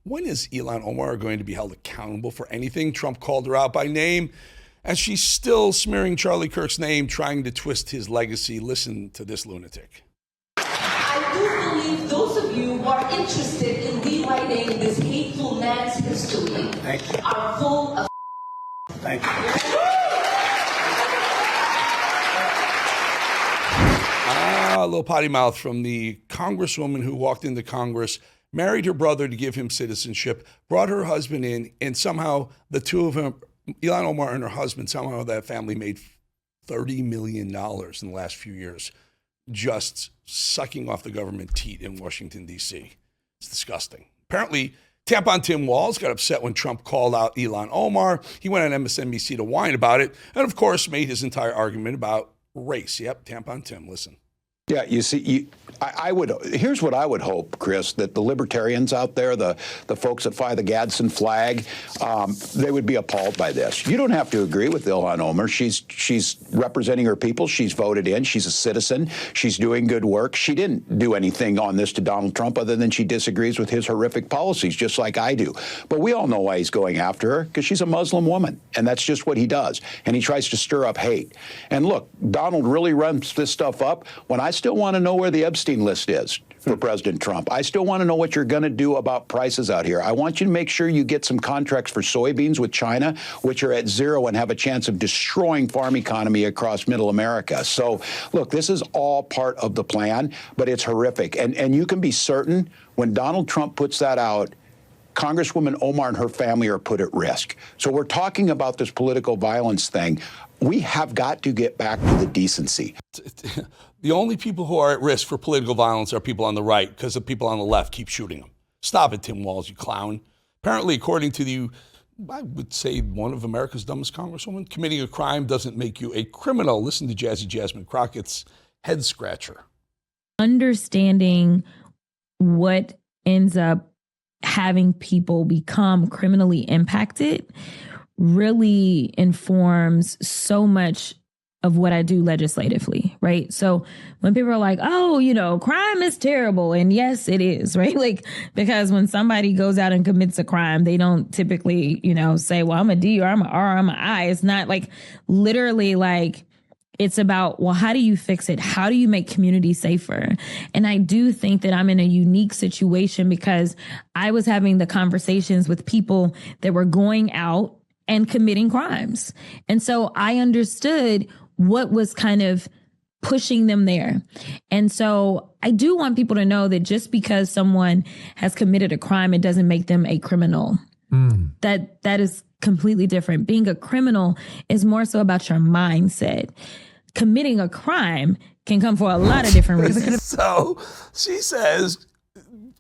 When is Ilhan Omar going to be held accountable for anything? Trump called her out by name, and she's still smearing Charlie Kirk's name, trying to twist his legacy. Listen to this lunatic. I do believe those of you who are interested in rewriting this hateful man's history are full of Thank you. A little potty mouth from the congresswoman who walked into Congress, married her brother to give him citizenship, brought her husband in, and somehow the two of them, Ilhan Omar and her husband, somehow that family made $30 million in the last few years, just sucking off the government teat in Washington, D.C. It's disgusting. Apparently, Tampon Tim Walz got upset when Trump called out Ilhan Omar. He went on MSNBC to whine about it, and of course made his entire argument about race. Yep, Tampon Tim, listen. Yeah, you see, here's what I would hope, Chris, that the libertarians out there, the folks that fly the Gadsden flag, they would be appalled by this. You don't have to agree with Ilhan Omar. She's representing her people. She's voted in. She's a citizen. She's doing good work. She didn't do anything on this to Donald Trump other than she disagrees with his horrific policies, just like I do. But we all know why he's going after her, because she's a Muslim woman, and that's just what he does. And he tries to stir up hate. And look, Donald really runs this stuff up. When I still want to know where the Epstein list is for President Trump. I still want to know what you're going to do about prices out here. I want you to make sure you get some contracts for soybeans with China, which are at zero and have a chance of destroying farm economy across middle America. So, look, this is all part of the plan, but it's horrific. And you can be certain when Donald Trump puts that out, Congresswoman Omar and her family are put at risk. So we're talking about this political violence thing. We have got to get back to the decency. The only people who are at risk for political violence are people on the right, because the people on the left keep shooting them. Stop it, Tim Walz, you clown. Apparently, according to I would say one of America's dumbest congresswomen, committing a crime doesn't make you a criminal. Listen to Jasmine Crockett's head scratcher. Understanding what ends up having people become criminally impacted really informs so much of what I do legislatively, right? So when people are like, oh, crime is terrible. And yes, it is, right? Like, because when somebody goes out and commits a crime, they don't typically, say, well, I'm a D or I'm an R or I'm an I. It's not like literally like, it's about, well, how do you fix it? How do you make communities safer? And I do think that I'm in a unique situation because I was having the conversations with people that were going out and committing crimes. And so I understood what was kind of pushing them there. And so I do want people to know that just because someone has committed a crime, it doesn't make them a criminal. That is completely different. Being a criminal is more so about your mindset. Committing a crime can come for a lot of different reasons. So she says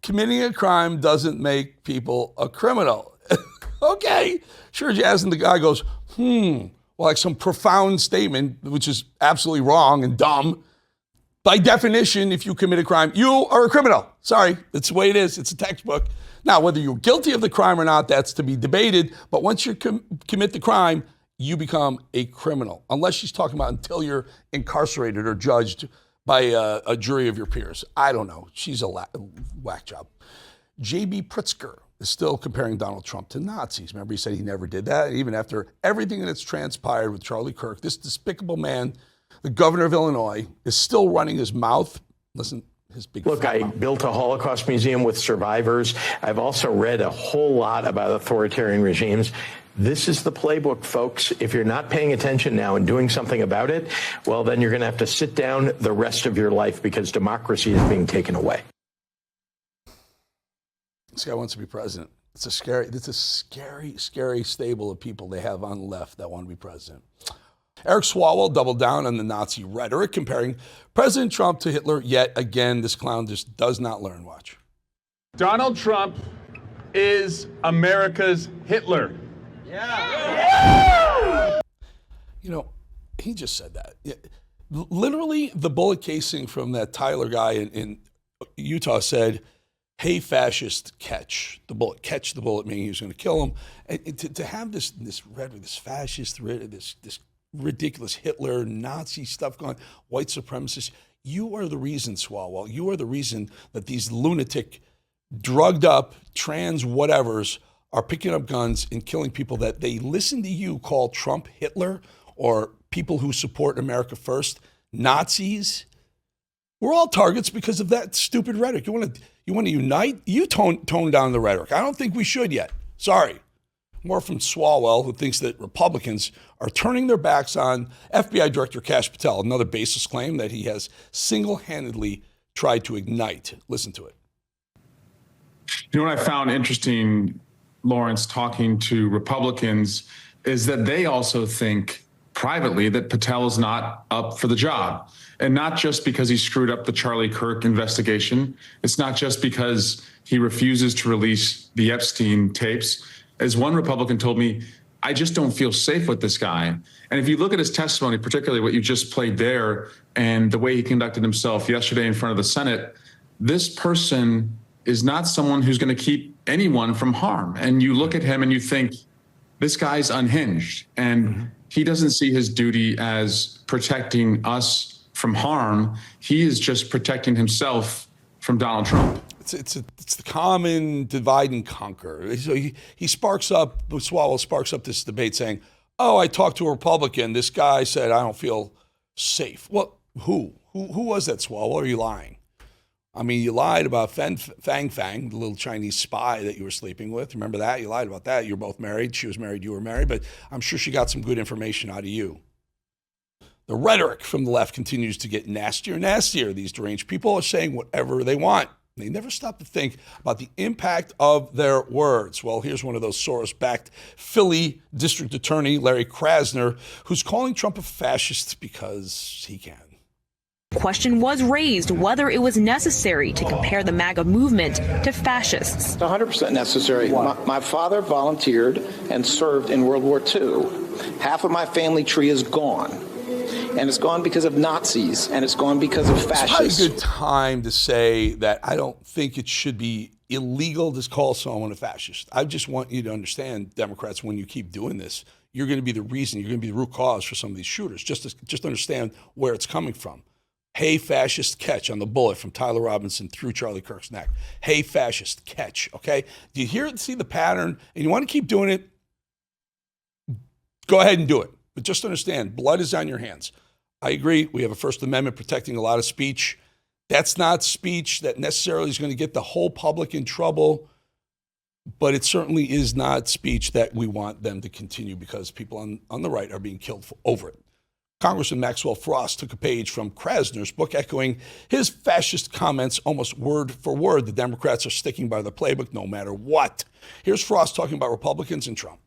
committing a crime doesn't make people a criminal. Okay, sure, Jazz, and the guy goes, well, like some profound statement, which is absolutely wrong and dumb. By definition, if you commit a crime, you are a criminal. Sorry, it's the way it is. It's a textbook. Now, whether you're guilty of the crime or not, that's to be debated. But once you commit the crime, you become a criminal. Unless she's talking about until you're incarcerated or judged by a jury of your peers. I don't know. She's a whack job. J.B. Pritzker is still comparing Donald Trump to Nazis. Remember, he said he never did that. Even after everything that's transpired with Charlie Kirk, this despicable man, the governor of Illinois, is still running his mouth. Listen. Look, I built a Holocaust museum with survivors. I've also read a whole lot about authoritarian regimes. This is the playbook, folks. If you're not paying attention now and doing something about it, well, then you're going to have to sit down the rest of your life because democracy is being taken away. This guy wants to be president. It's a scary stable of people they have on the left that want to be president. Eric Swalwell doubled down on the Nazi rhetoric, comparing President Trump to Hitler yet again. This clown just does not learn. Watch. Donald Trump is America's Hitler. Yeah. He just said that. Literally, the bullet casing from that Tyler guy in Utah said, hey, fascist, catch the bullet. Catch the bullet, meaning he was going to kill him. And to have this rhetoric, this fascist rhetoric, this ridiculous Hitler, Nazi stuff going, white supremacists. You are the reason, Swalwell. You are the reason that these lunatic drugged up, trans whatevers are picking up guns and killing people that they listen to you call Trump Hitler or people who support America first, Nazis. We're all targets because of that stupid rhetoric. You want to unite? You tone down the rhetoric. I don't think we should yet. Sorry. More from Swalwell, who thinks that Republicans are turning their backs on FBI Director Kash Patel, another baseless claim that he has single-handedly tried to ignite. Listen to it. You know what I found interesting, Lawrence, talking to Republicans, is that they also think privately that Patel is not up for the job. And not just because he screwed up the Charlie Kirk investigation. It's not just because he refuses to release the Epstein tapes. As one Republican told me, I just don't feel safe with this guy. And if you look at his testimony, particularly what you just played there and the way he conducted himself yesterday in front of the Senate, this person is not someone who's going to keep anyone from harm. And you look at him and you think, this guy's unhinged. And he doesn't see his duty as protecting us from harm. He is just protecting himself from Donald Trump. It's the common divide and conquer. So he sparks up, Swalwell sparks up this debate saying, oh, I talked to a Republican. This guy said, I don't feel safe. Well, who was that, Swalwell? Or are you lying? I mean, you lied about Fang Fang, the little Chinese spy that you were sleeping with. Remember that? You lied about that. You were both married. She was married. You were married. But I'm sure she got some good information out of you. The rhetoric from the left continues to get nastier and nastier. These deranged people are saying whatever they want. They never stop to think about the impact of their words. Well, here's one of those Soros-backed Philly District Attorney, Larry Krasner, who's calling Trump a fascist because he can. Question was raised whether it was necessary to compare the MAGA movement to fascists. It's 100% necessary. My father volunteered and served in World War II. Half of my family tree is gone. And it's gone because of Nazis, and it's gone because of fascists. It's a good time to say that I don't think it should be illegal to call someone a fascist. I just want you to understand, Democrats, when you keep doing this, you're going to be the reason, you're going to be the root cause for some of these shooters. Just understand where it's coming from. Hey, fascist, catch on the bullet from Tyler Robinson through Charlie Kirk's neck. Hey, fascist, catch, okay? Do you see the pattern, and you want to keep doing it? Go ahead and do it. But just understand, blood is on your hands. I agree. We have a First Amendment protecting a lot of speech. That's not speech that necessarily is going to get the whole public in trouble, but it certainly is not speech that we want them to continue because people on the right are being killed over it. Congressman Maxwell Frost took a page from Krasner's book, echoing his fascist comments almost word for word. The Democrats are sticking by the playbook no matter what. Here's Frost talking about Republicans and Trump.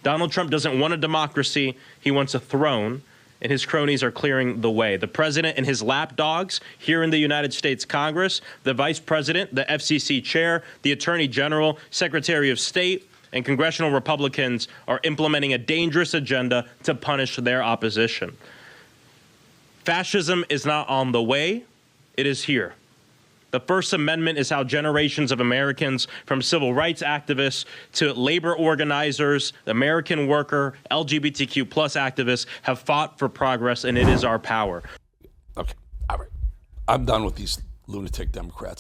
Donald Trump doesn't want a democracy. He wants a throne, and his cronies are clearing the way. The president and his lapdogs here in the United States Congress, the vice president, the FCC chair, the attorney general, secretary of state, and congressional Republicans are implementing a dangerous agenda to punish their opposition. Fascism is not on the way, it is here. The First Amendment is how generations of Americans, from civil rights activists to labor organizers, American worker, LGBTQ plus activists, have fought for progress, and it is our power. Okay, all right. I'm done with these lunatic Democrats.